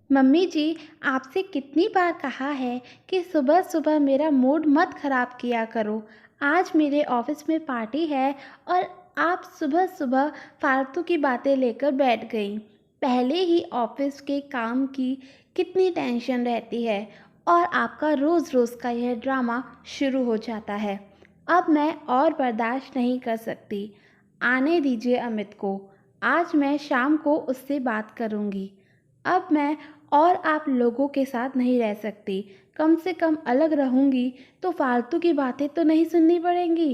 Mummy जी, आपसे कितनी बार कहा है कि सुबह सुबह मेरा मूड मत खराब किया करो। आज मेरे ऑफिस में पार्टी है और आप सुबह सुबह फालतू की बातें लेकर बैठ गई। पहले ही ऑफिस के काम की कितनी टेंशन रहती है और आपका रोज़ रोज़ का यह ड्रामा शुरू हो जाता है। अब मैं और बर्दाश्त नहीं कर सकती। आने दीजिए अमित को। आज मैं शाम को उससे बात करूँगी। अब मैं और आप लोगों के साथ नहीं रह सकती। कम से कम अलग रहूंगी तो फालतू की बातें तो नहीं सुननी पड़ेंगी।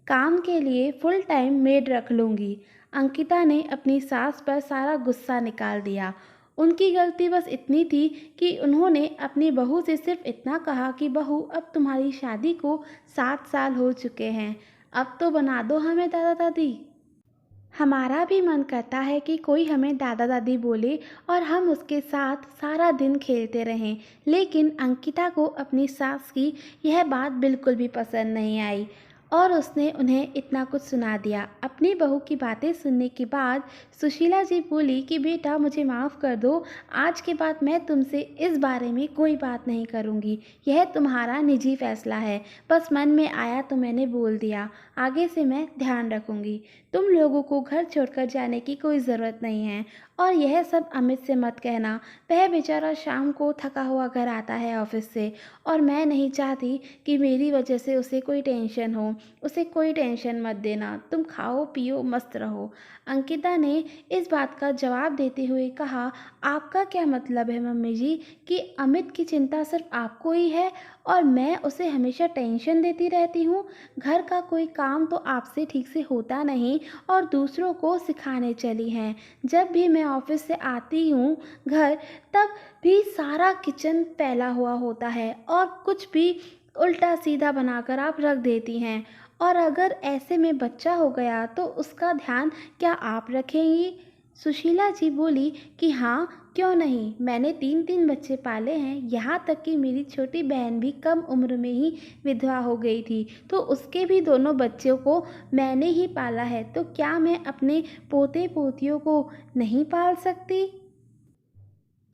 काम के लिए फुल टाइम मेड रख लूंगी। अंकिता ने अपनी सास पर सारा गुस्सा निकाल दिया। उनकी गलती बस इतनी थी कि उन्होंने अपनी बहू से सिर्फ इतना कहा कि बहू, अब तुम्हारी शादी को 7 साल हो चुके हैं, अब तो बना दो हमें दादा दादी। हमारा भी मन करता है कि कोई हमें दादा दादी बोले और हम उसके साथ सारा दिन खेलते रहें, लेकिन अंकिता को अपनी सास की यह बात बिल्कुल भी पसंद नहीं आई और उसने उन्हें इतना कुछ सुना दिया। अपनी बहू की बातें सुनने के बाद सुशीला जी बोली कि बेटा, मुझे माफ़ कर दो, आज के बाद मैं तुमसे इस बारे में कोई बात नहीं करूँगी। यह तुम्हारा निजी फैसला है, बस मन में आया तो मैंने बोल दिया। आगे से मैं ध्यान रखूँगी। तुम लोगों को घर छोड़कर जाने की कोई ज़रूरत नहीं है और यह सब अमित से मत कहना। वह बेचारा शाम को थका हुआ घर आता है ऑफिस से और मैं नहीं चाहती कि मेरी वजह से उसे कोई टेंशन हो। उसे कोई टेंशन मत देना, तुम खाओ पियो मस्त रहो। अंकिता ने इस बात का जवाब देते हुए कहा, आपका क्या मतलब है मम्मी जी कि अमित की चिंता सिर्फ आपको ही है और मैं उसे हमेशा टेंशन देती रहती हूँ। घर का कोई काम तो आपसे ठीक से होता नहीं और दूसरों को सिखाने चली हैं। जब भी मैं ऑफिस से आती हूँ घर, तब भी सारा किचन फैला हुआ होता है और कुछ भी उल्टा सीधा बनाकर आप रख देती हैं। और अगर ऐसे में बच्चा हो गया तो उसका ध्यान क्या आप रखेंगी? सुशीला जी बोली कि हाँ, क्यों नहीं, मैंने 3-3 बच्चे पाले हैं। यहाँ तक कि मेरी छोटी बहन भी कम उम्र में ही विधवा हो गई थी, तो उसके भी दोनों बच्चों को मैंने ही पाला है, तो क्या मैं अपने पोते पोतियों को नहीं पाल सकती?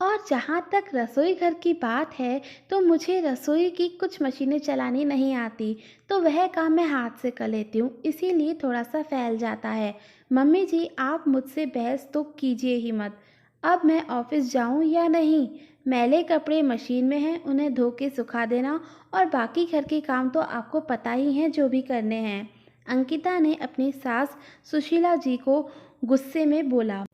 और जहाँ तक रसोई घर की बात है, तो मुझे रसोई की कुछ मशीनें चलानी नहीं आती, तो वह काम मैं हाथ से कर लेती हूँ, इसीलिए थोड़ा सा फैल जाता है। मम्मी जी, आप मुझसे बहस तो कीजिए ही मत। अब मैं ऑफिस जाऊँ या नहीं? मैले कपड़े मशीन में हैं, उन्हें धो के सुखा देना और बाकी घर के काम तो आपको पता ही हैं जो भी करने हैं। अंकिता ने अपनी सास सुशीला जी को गुस्से में बोला।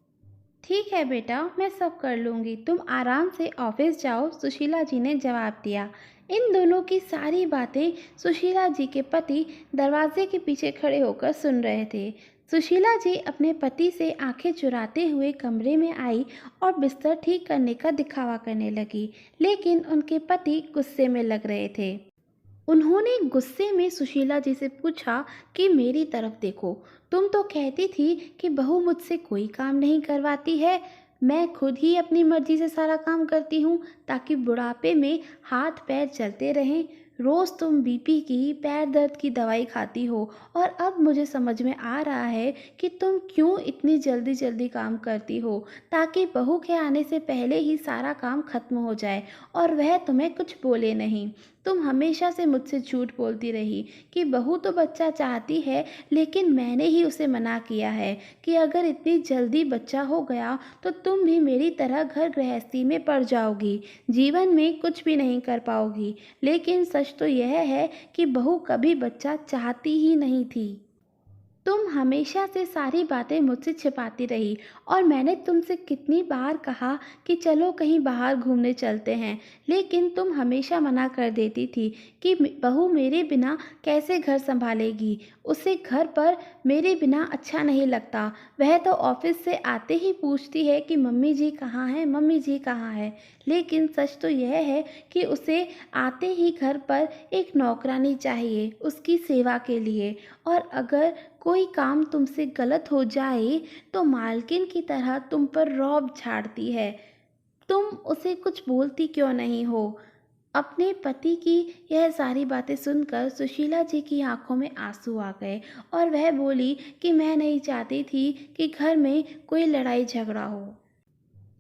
ठीक है बेटा, मैं सब कर लूँगी, तुम आराम से ऑफिस जाओ, सुशीला जी ने जवाब दिया। इन दोनों की सारी बातें सुशीला जी के पति दरवाजे के पीछे खड़े होकर सुन रहे थे। सुशीला जी अपने पति से आंखें चुराते हुए कमरे में आई और बिस्तर ठीक करने का दिखावा करने लगी, लेकिन उनके पति गुस्से में लग रहे थे। उन्होंने गुस्से में सुशीला जी से पूछा कि मेरी तरफ देखो, तुम तो कहती थी कि बहू मुझसे कोई काम नहीं करवाती है, मैं खुद ही अपनी मर्जी से सारा काम करती हूँ ताकि बुढ़ापे में हाथ पैर चलते रहें। रोज़ तुम बीपी की, पैर दर्द की दवाई खाती हो और अब मुझे समझ में आ रहा है कि तुम क्यों इतनी जल्दी जल्दी काम करती हो, ताकि बहू के आने से पहले ही सारा काम खत्म हो जाए और वह तुम्हें कुछ बोले नहीं। तुम हमेशा से मुझसे झूठ बोलती रही कि बहू तो बच्चा चाहती है, लेकिन मैंने ही उसे मना किया है कि अगर इतनी जल्दी बच्चा हो गया तो तुम भी मेरी तरह घर गृहस्थी में पड़ जाओगी, जीवन में कुछ भी नहीं कर पाओगी। लेकिन सच तो यह है कि बहू कभी बच्चा चाहती ही नहीं थी। तुम हमेशा से सारी बातें मुझसे छिपाती रही और मैंने तुमसे कितनी बार कहा कि चलो कहीं बाहर घूमने चलते हैं, लेकिन तुम हमेशा मना कर देती थी कि बहू मेरे बिना कैसे घर संभालेगी, उसे घर पर मेरे बिना अच्छा नहीं लगता। वह तो ऑफिस से आते ही पूछती है कि मम्मी जी कहाँ हैं, मम्मी जी कहाँ हैं। लेकिन सच तो यह है कि उसे आते ही घर पर एक नौकरानी चाहिए उसकी सेवा के लिए, और अगर कोई काम तुमसे गलत हो जाए तो मालकिन की तरह तुम पर रौब झाड़ती है। तुम उसे कुछ बोलती क्यों नहीं हो? अपने पति की यह सारी बातें सुनकर सुशीला जी की आंखों में आंसू आ गए और वह बोली कि मैं नहीं चाहती थी कि घर में कोई लड़ाई झगड़ा हो।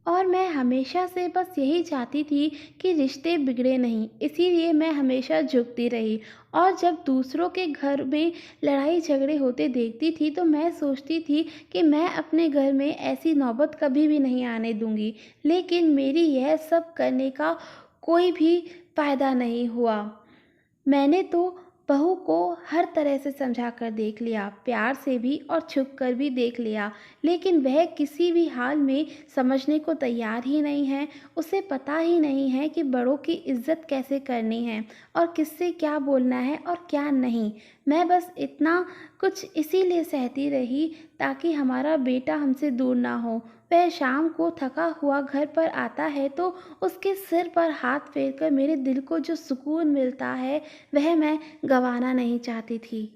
और मैं हमेशा से बस यही चाहती थी कि रिश्ते बिगड़े नहीं, इसीलिए मैं हमेशा झुकती रही। और जब दूसरों के घर में लड़ाई झगड़े होते देखती थी तो मैं सोचती थी कि मैं अपने घर में ऐसी नौबत कभी भी नहीं आने दूंगी। लेकिन मेरी यह सब करने का कोई भी फ़ायदा नहीं हुआ। मैंने तो बहू को हर तरह से समझा कर देख लिया, प्यार से भी और छुप कर भी देख लिया, लेकिन वह किसी भी हाल में समझने को तैयार ही नहीं है। उसे पता ही नहीं है कि बड़ों की इज्जत कैसे करनी है और किससे क्या बोलना है और क्या नहीं। मैं बस इतना कुछ इसीलिए सहती रही ताकि हमारा बेटा हमसे दूर ना हो। वह शाम को थका हुआ घर पर आता है तो उसके सिर पर हाथ फेरकर मेरे दिल को जो सुकून मिलता है वह मैं गंवाना नहीं चाहती थी।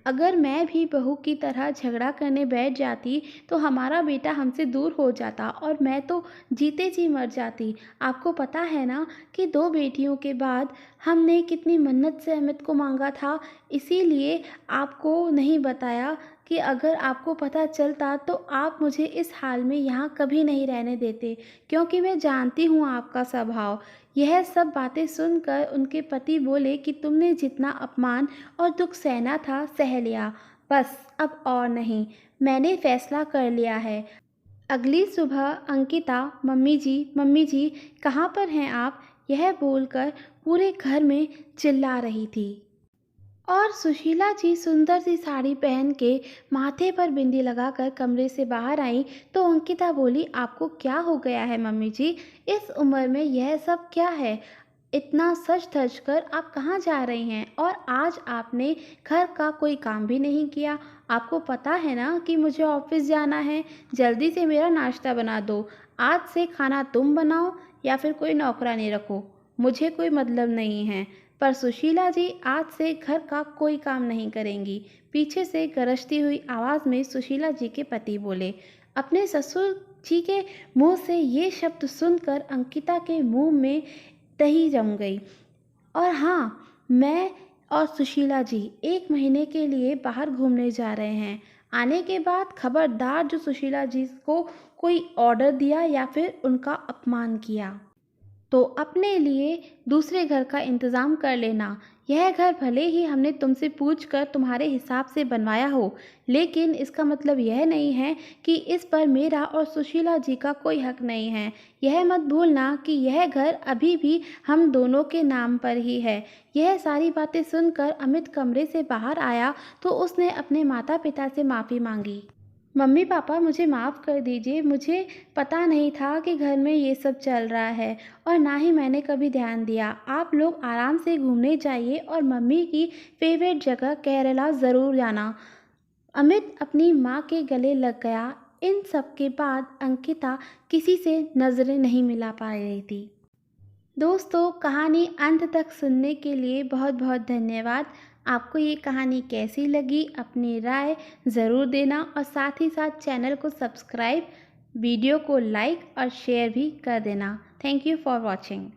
अगर मैं भी बहू की तरह झगड़ा करने बैठ जाती तो हमारा बेटा हमसे दूर हो जाता और मैं तो जीते जी मर जाती। आपको पता है ना कि 2 बेटियों के बाद हमने कितनी मन्नत से अमित को मांगा था। इसीलिए आपको नहीं बताया कि अगर आपको पता चलता तो आप मुझे इस हाल में यहाँ कभी नहीं रहने देते, क्योंकि मैं जानती हूँ आपका स्वभाव। यह सब बातें सुनकर उनके पति बोले कि तुमने जितना अपमान और दुख सहना था सह लिया, बस अब और नहीं। मैंने फैसला कर लिया है। अगली सुबह अंकिता मम्मी जी कहाँ पर हैं आप, यह बोलकर पूरे घर में चिल्ला रही थी। और सुशीला जी सुंदर सी साड़ी पहन के माथे पर बिंदी लगाकर कमरे से बाहर आई तो अंकिता बोली, आपको क्या हो गया है मम्मी जी, इस उम्र में यह सब क्या है। इतना सज धज कर आप कहाँ जा रही हैं और आज आपने घर का कोई काम भी नहीं किया। आपको पता है ना कि मुझे ऑफिस जाना है। जल्दी से मेरा नाश्ता बना दो। आज से खाना तुम बनाओ या फिर कोई नौकरानी रखो, मुझे कोई मतलब नहीं है। पर सुशीला जी आज से घर का कोई काम नहीं करेंगी। पीछे से गरजती हुई आवाज़ में सुशीला जी के पति बोले। अपने ससुर जी के मुंह से ये शब्द सुनकर अंकिता के मुंह में दही जम गई। और हाँ, मैं और सुशीला जी 1 महीने के लिए बाहर घूमने जा रहे हैं। आने के बाद खबरदार जो सुशीला जी को कोई ऑर्डर दिया या फिर उनका अपमान किया तो अपने लिए दूसरे घर का इंतज़ाम कर लेना। यह घर भले ही हमने तुमसे पूछकर तुम्हारे हिसाब से बनवाया हो, लेकिन इसका मतलब यह नहीं है कि इस पर मेरा और सुशीला जी का कोई हक नहीं है। यह मत भूलना कि यह घर अभी भी हम दोनों के नाम पर ही है। यह सारी बातें सुनकर अमित कमरे से बाहर आया तो उसने अपने माता पिता से माफ़ी मांगी। मम्मी पापा मुझे माफ़ कर दीजिए, मुझे पता नहीं था कि घर में ये सब चल रहा है और ना ही मैंने कभी ध्यान दिया। आप लोग आराम से घूमने जाइए और मम्मी की फेवरेट जगह केरला ज़रूर जाना। अमित अपनी माँ के गले लग गया। इन सब के बाद अंकिता किसी से नज़रें नहीं मिला पा रही थी। दोस्तों, कहानी अंत तक सुनने के लिए बहुत बहुत धन्यवाद। आपको ये कहानी कैसी लगी अपनी राय ज़रूर देना और साथ ही साथ चैनल को सब्सक्राइब, वीडियो को लाइक और शेयर भी कर देना। Thank you for watching.